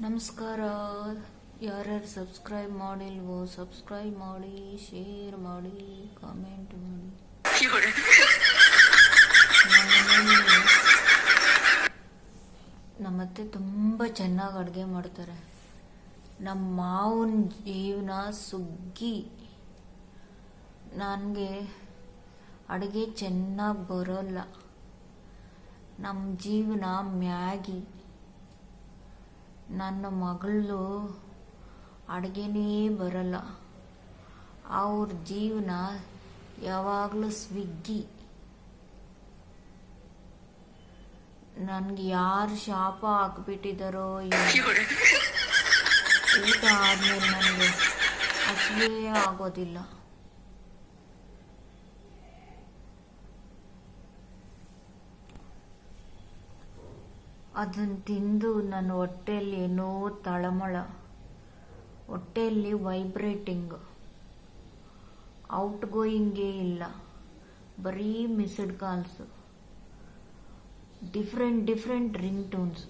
ನಮಸ್ಕಾರ. ಯಾರ್ಯಾರು subscribe ಮಾಡಿಲ್ವೋ subscribe ಮಾಡಿ, ಶೇರ್ ಮಾಡಿ, ಕಾಮೆಂಟ್ ಮಾಡಿ. ನಮ್ಮತ್ತೆ ತುಂಬ ಚೆನ್ನಾಗಿ ಅಡುಗೆ ಮಾಡ್ತಾರೆ. ನಮ್ಮ ಮಾವನ ಜೀವನ ಸುಗ್ಗಿ. ನನಗೆ ಅಡುಗೆ ಚೆನ್ನಾಗಿ ಬರೋಲ್ಲ. ನಮ್ಮ ಜೀವನ ಮ್ಯಾಗಿ. ನನ್ನ ಮಗಳು ಅಡುಗೆನೇ ಬರಲ್ಲ. ಅವ್ರ ಜೀವನ ಯಾವಾಗಲೂ ಸ್ವಿಗ್ಗಿ. ನನಗೆ ಯಾರು ಶಾಪ ಹಾಕ್ಬಿಟ್ಟಿದ್ದಾರೋ ಊಟ ಆದಮೇಲೆ ನನಗೆ ಹಸಿವೇ ಆಗೋದಿಲ್ಲ. ಅದನ್ನು ತಿಂದು ನನ್ನ ಹೊಟ್ಟೆಯಲ್ಲಿ ಏನೋ ತಳಮಳ, ಹೊಟ್ಟೆಯಲ್ಲಿ ವೈಬ್ರೇಟಿಂಗ್, ಔಟ್ ಗೋಯಿಂಗೇ ಇಲ್ಲ, ಬರೀ missed calls, different ring tones.